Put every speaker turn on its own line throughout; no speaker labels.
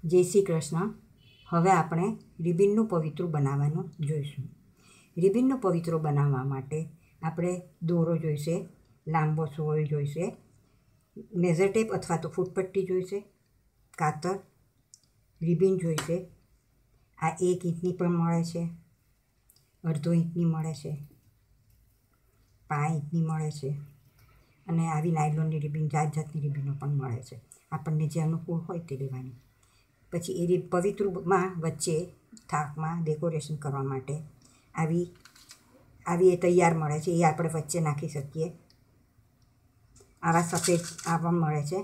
જય શ્રી કૃષ્ણ. હવે આપણે રિબિનનું પવિત્રું બનાવવાનું જોઈશું. રિબિનનું પવિત્રું બનાવવા માટે આપણે દોરો જોઈશે, લાંબો સોય જોઈશે, મેઝર ટેપ અથવા તો ફૂટપટ્ટી જોઈશે, કાતર, રિબિન જોઈશે. આ 1 ઇંચની પણ મળે છે, અડધો ઇંચની મળે છે, 5 ઇંચની મળે છે અને આવી નાયલોનની રિબિન, જાત જાતની રિબિનો પણ મળે છે. આપણને જે અનુકૂળ હોય તે લેવાની. પછી એ પવિત્રમાં વચ્ચે થાકમાં ડેકોરેશન કરવા માટે આવી એ તૈયાર મળે છે, એ આપણે વચ્ચે નાખી શકીએ. આવા સફેદ આ પણ મળે છે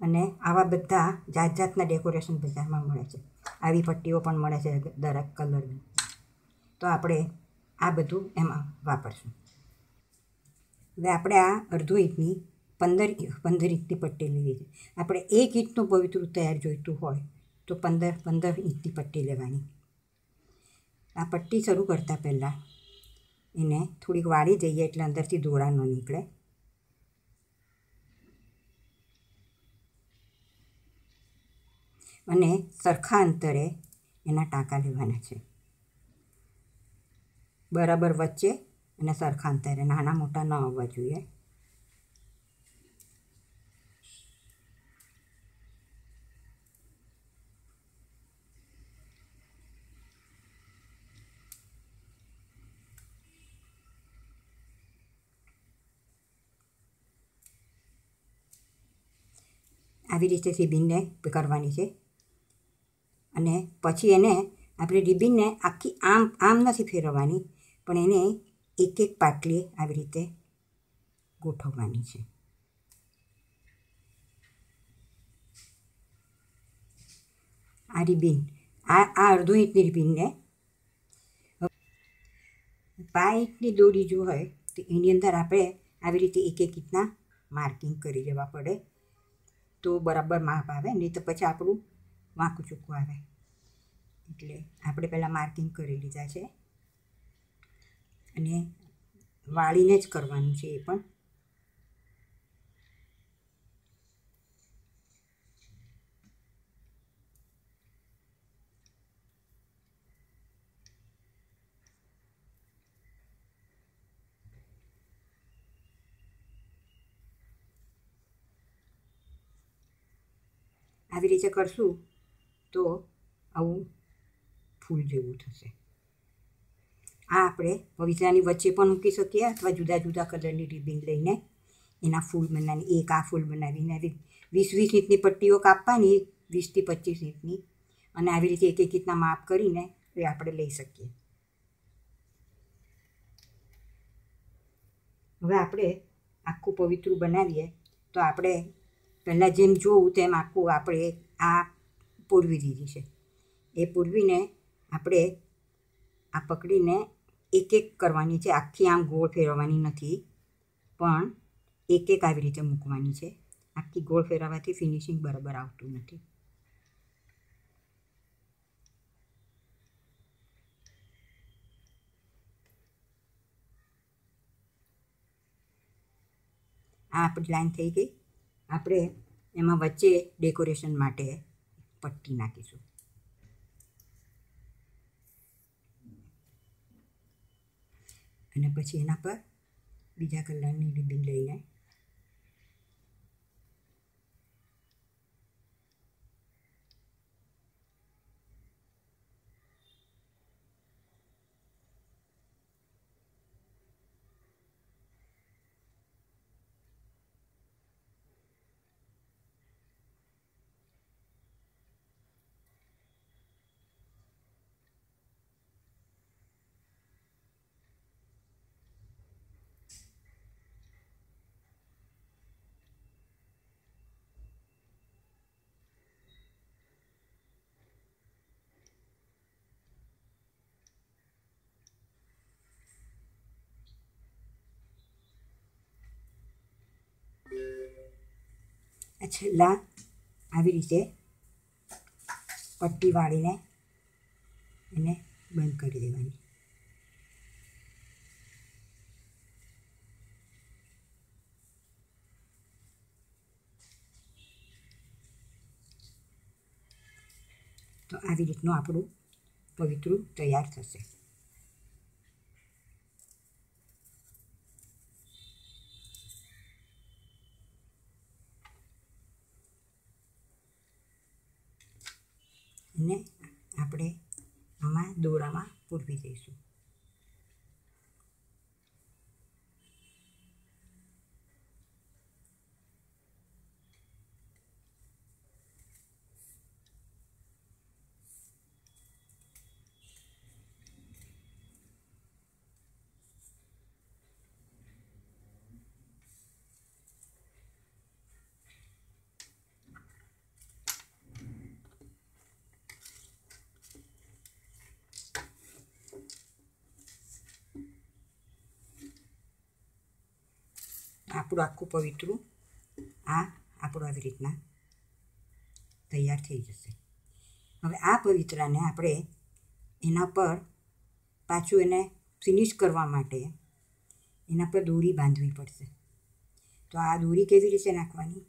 અને આવા બધા જાત જાતના ડેકોરેશન બજારમાં મળે છે. આવી પટ્ટીઓ પણ મળે છે દરેક કલરની. તો આપણે આ બધું એમાં વાપરશું. હવે આપણે આ અડધો ઇંચની 15 ઇંચની પટ્ટી લેવી છે. આપણે 1 ઇંચનું પવિત્રું તૈયાર જોઈતું હોય તો 15 ઇંચની પટ્ટી લેવાની. આ પટ્ટી શરૂ કરતાં પહેલાં એને થોડીક વાળી દઈએ એટલે અંદરથી દોરા ન નીકળે. અને સરખા અંતરે એના ટાંકા લેવાના છે, બરાબર વચ્ચે અને સરખા અંતરે, નાના મોટા ન આવવા જોઈએ. આવી રીતે રિબિનને કરવાની છે અને પછી એને આપણે રિબિનને આખી આમ નથી ફેરવવાની, પણ એને એક પાટલી આવી રીતે ગોઠવવાની છે. આ રિબિન આ અડધો ઇંચની રિબિનને 5 ઇંચની દોરી જો હોય તો એની અંદર આપણે આવી રીતે એક ઇંચના માર્કિંગ કરી દેવા પડે, તો બરાબર માપ આવે. નહીં તો પછી આપણું વાંકું ચૂકું આવે. એટલે આપણે પહેલાં માર્કિંગ કરી લીધા છે અને વાળીને જ કરવાનું છે એ પણ. આવી રીતે કરશું તો આવું ફૂલ જેવું થશે. આ આપણે પવિત્રાની વચ્ચે પણ મૂકી શકીએ અથવા જુદા જુદા કલરની રિબિન લઈને એના ફૂલ બનાવી, એક આ ફૂલ બનાવીને આવી 20 ઇંચની પટ્ટીઓ કાપવાની, 20 થી 25 ઇંચની, અને આવી રીતે એક ઇંચના માપ કરીને એ આપણે લઈ શકીએ. હવે આપણે આખું પવિત્રું બનાવીએ તો આપણે પહેલાં જેમ જોવું તેમ આખું આપણે આ પૂરવી દીધી છે. એ પૂરવીને આપણે આ પકડીને એક કરવાની છે. આખી આમ ગોળ ફેરવવાની નથી, પણ એક આવી રીતે મૂકવાની છે. આખી ગોળ ફેરવવાથી ફિનિશિંગ બરાબર આવતું નથી. આ આપણી લાઈન થઈ ગઈ. આપણે એમાં વચ્ચે ડેકોરેશન માટે પટ્ટી નાખીશું. અને પછી એના પર બીજા કલરની રિબિન લઈને છેલ્લા આવી રીતે પટ્ટી વાળીને એને બંધ કરી દેવાની. આવી રીતનું આપણું પવિત્રું તૈયાર થશે. અને આપણે આમાં દોરામાં પૂરવી દઈશું. આપણું આખું પવિત્રું આપણું આવી રીતના તૈયાર થઈ જશે. હવે આ પવિત્રાને આપણે એના પર પાછું એને ફિનિશ કરવા માટે એના પર દોરી બાંધવી પડશે. તો આ દોરી કેવી રીતે નાખવાની?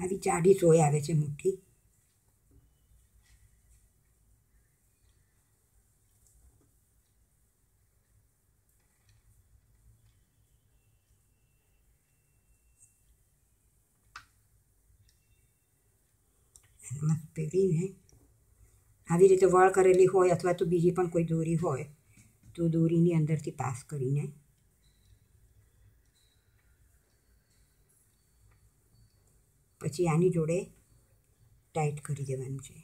આવી જાડી સોય આવે છે મુઠ્ઠી. એમાં પહેરીને આવી રીતે વળ કરેલી હોય અથવા તો બીજી પણ કોઈ દોરી હોય તો દોરીની અંદરથી પાસ કરીને પછી આની જોડે ટાઈટ કરી દેવાનું છે.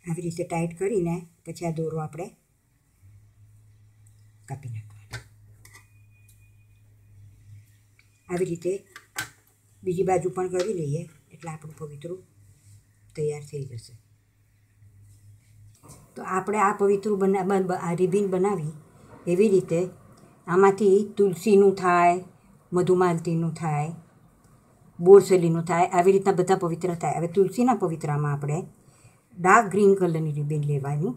આવી રીતે ટાઈટ કરીને પછી આ દોરો આપણે કાપી નાખવાનો. આવી રીતે બીજી બાજુ પણ કરી લઈએ એટલે આપણું પવિત્રું તૈયાર થઈ જશે. તો આપણે આ પવિત્રું આ રિબિન બનાવી એવી રીતે આમાંથી તુલસીનું થાય, મધુમાલતીનું થાય, બોરસલીનું થાય, આવી રીતના બધા પવિત્ર થાય. હવે તુલસીના પવિત્રામાં આપણે ડાર્ક ગ્રીન કલરની રિબિન લેવાની.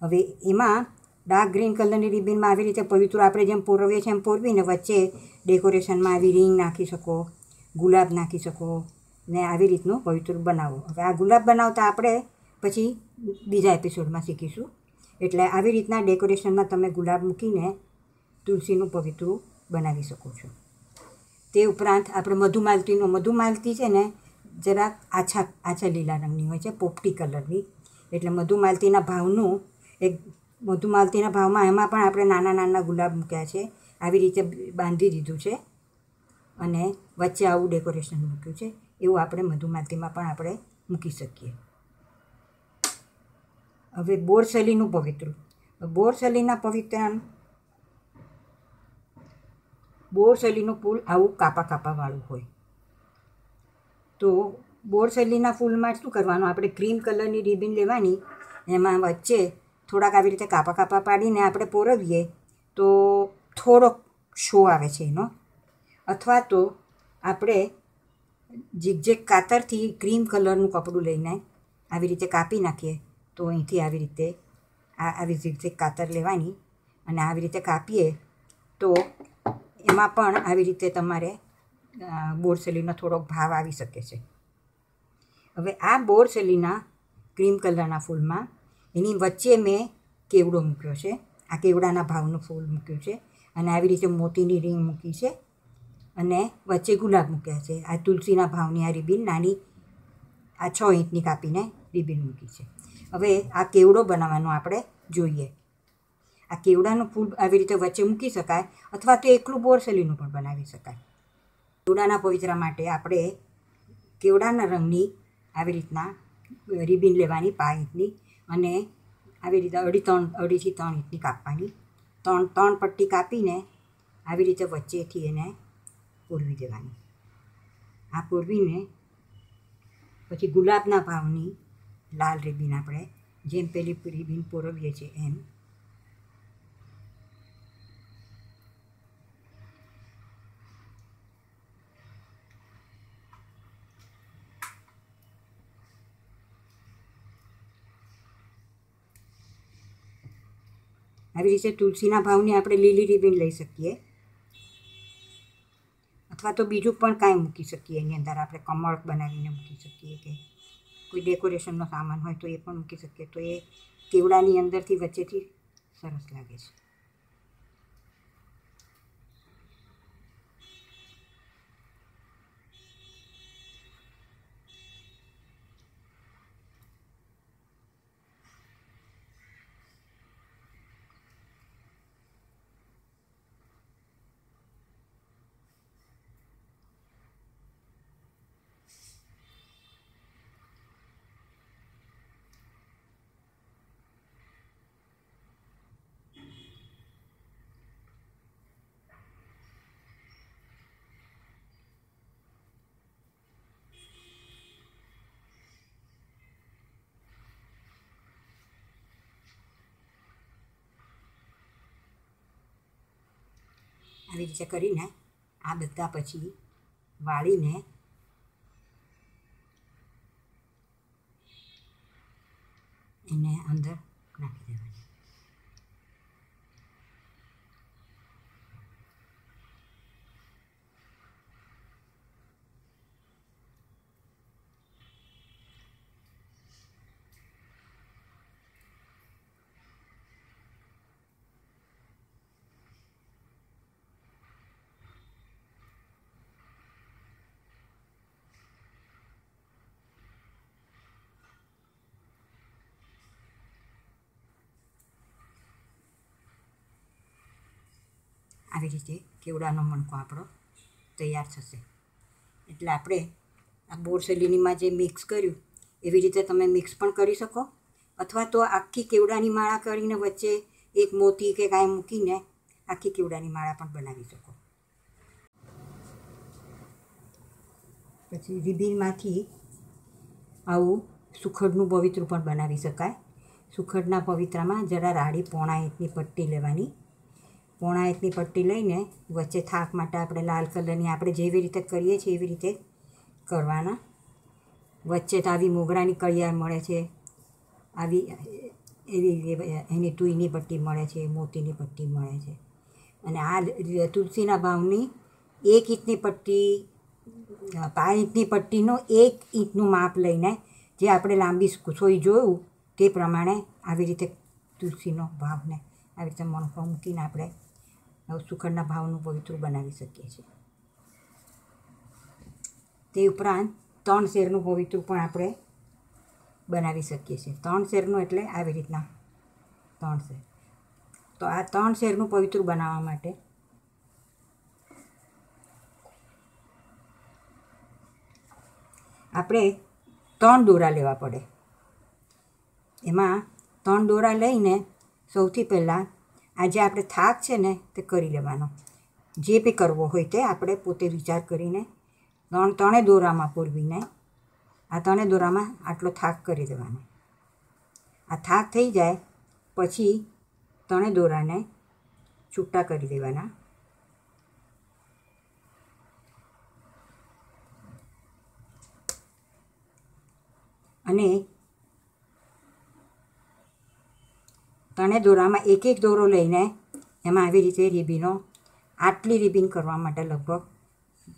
હવે એમાં ડાર્ક ગ્રીન કલરની રિબિનમાં આવી રીતે પવિત્ર આપણે જેમ પોરવીએ છીએ એમ પોરવીને વચ્ચે ડેકોરેશનમાં આવી રિંગ નાખી શકો, ગુલાબ નાખી શકો ને આવી રીતનું પવિત્ર બનાવો. હવે આ ગુલાબ બનાવતા આપણે પછી બીજા એપિસોડમાં શીખીશું. એટલે આવી રીતના ડેકોરેશનમાં તમે ગુલાબ મૂકીને તુલસીનું પવિત્રું બનાવી શકો છો. તે ઉપરાંત આપણે મધુમાલતી છે ને જરાક આછા લીલા રંગની હોય છે, પોપટી કલરની. એટલે મધુમાલતીના ભાવમાં એમાં પણ આપણે નાના નાના ગુલાબ મૂક્યા છે. આવી રીતે બાંધી દીધું છે અને વચ્ચે આવું ડેકોરેશન મૂક્યું છે. એવું આપણે મધુમાલતીમાં પણ આપણે મૂકી શકીએ. હવે બોરસલીનું પવિત્રું. બોરસલીનું ફૂલ આવું કાપાવાળું હોય. તો બોરસલીના ફૂલમાં શું કરવાનું? આપણે ક્રીમ કલરની રિબિન લેવાની, એમાં વચ્ચે થોડાક આવી રીતે કાપા પાડીને આપણે પોરવીએ તો થોડોક શો આવે છે એનો. અથવા તો આપણે ઝીગઝેગ કાતરથી ક્રીમ કલરનું કપડું લઈને આવી રીતે કાપી નાખીએ તો અહીંથી આવી રીતે આવી ઝીગઝેગ કાતર લેવાની અને આવી રીતે કાપીએ તો એમાં પણ આવી રીતે તમારે બોરસલીનો થોડોક ભાવ આવી શકે છે. હવે આ બોરસલીના ક્રીમ કલરના ફૂલમાં એની વચ્ચે મેં કેવડો મૂક્યો છે. આ કેવડાના ભાવનું ફૂલ મૂક્યું છે અને આવી રીતે મોતીની રિંગ મૂકી છે અને વચ્ચે ગુલાબ મૂક્યા છે. આ તુલસીના ભાવની આ રિબિન નાની 6 ઇંચની કાપીને રિબિન મૂકી છે. હવે આ કેવડો બનાવવાનો આપણે જોઈએ. આ કેવડાનું ફૂલ આવી રીતે વચ્ચે મૂકી શકાય અથવા તો એકલું બોરસલીનું પણ બનાવી શકાય. કેવડાના પવિત્રા માટે આપણે કેવડાના રંગની આવી રીતના રિબિન લેવાની 5 ઇંચની અને આવી રીતે 2.5 થી 3 ઇંચની કાપવાની. 3 પટ્ટી કાપીને આવી રીતે વચ્ચેથી એને પૂરવી દેવાની. આ પૂરવીને પછી ગુલાબના ભાવની લાલ રિબિન આપણે જેમ પેલી રિબીન પોરવીએ છીએ એમ. આવી રીતે તુલસીના ભાવની આપણે લીલી રિબીન લઈ શકીએ, અથવા તો બીજું પણ કાંઈ મૂકી શકીએ. એની અંદર આપણે કમળ બનાવીને મૂકી શકીએ, કે કોઈ ડેકોરેશનનો સામાન હોય તો એ પણ મૂકી શકીએ. તો એ કેવડાની અંદરથી વચ્ચેથી સરસ લાગે છે. આવી રીતે કરીને આ બધા પછી વાળીને એને અંદર નાખી દેવાની. આવી રીતે કેવડાનો મણકો આપણો તૈયાર થશે. એટલે આપણે આ બોરસેલીનીમાં જે મિક્સ કર્યું એવી રીતે તમે મિક્સ પણ કરી શકો, અથવા તો આખી કેવડાની માળા કરીને વચ્ચે એક મોતી કે કાંઈ મૂકીને આખી કેવડાની માળા પણ બનાવી શકો. પછી રિબીનમાંથી આવું સુખડનું પવિત્રું પણ બનાવી શકાય. સુખડના પવિત્રામાં જરા રાડી પોણા ઇંચની પટ્ટી લેવાની. પોણા ઇંચની પટ્ટી લઈને વચ્ચે થાક માટે આપણે લાલ કલરની આપણે જેવી રીતે કરીએ છીએ એવી રીતે કરવાના. વચ્ચે તો આવી મોગરાની કળિયા મળે છે, આવી એવી એની તુઈની પટ્ટી મળે છે, મોતીની પટ્ટી મળે છે. અને આ તુલસીના ભાવની 1 ઇંચની પટ્ટી, 5 ઇંચની પટ્ટીનો 1 ઇંચનું માપ લઈને જે આપણે લાંબી સોઈ જોયું તે પ્રમાણે આવી રીતે તુલસીનો ભાવને આવી રીતે મણકો મૂકીને આપણે સુખડના ભાવનું પવિત્રું બનાવી શકીએ છીએ. તે ઉપરાંત 3 શેરનું પવિત્રું પણ આપણે બનાવી શકીએ છીએ. 3 શેરનું એટલે આવી રીતના 3 શેર. તો આ 3 શેરનું પવિત્રું બનાવવા માટે આપણે 3 દોરા લેવા પડે. એમાં 3 દોરા લઈને સૌથી પહેલાં આ જે આપણે થાક છે ને તે કરી લેવાનો. જે બી કરવો હોય તે આપણે પોતે વિચાર કરીને ત્રણે દોરામાં પૂરવીને આ 3 દોરામાં આટલો થાક કરી દેવાનો. આ થાક થઈ જાય પછી 3 દોરાને છૂટા કરી દેવાના. અને 3 દોરામાં એક દોરો લઈને એમાં આવી રીતે રિબીનો, આટલી રિબીન કરવા માટે લગભગ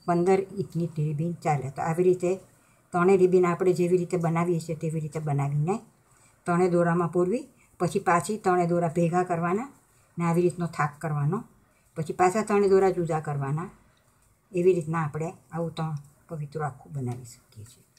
15 ઇંચની રિબીન ચાલે. તો આવી રીતે 3 રિબીન આપણે જેવી રીતે બનાવીએ છીએ તેવી રીતે બનાવીને 3 દોરામાં પૂરવી, પછી પાછી 3 દોરા ભેગા કરવાના ને આવી રીતનો થાક કરવાનો, પછી પાછા 3 દોરા જુદા કરવાના. એવી રીતના આપણે આવું 3 પવિત્રો આખું બનાવી શકીએ છીએ.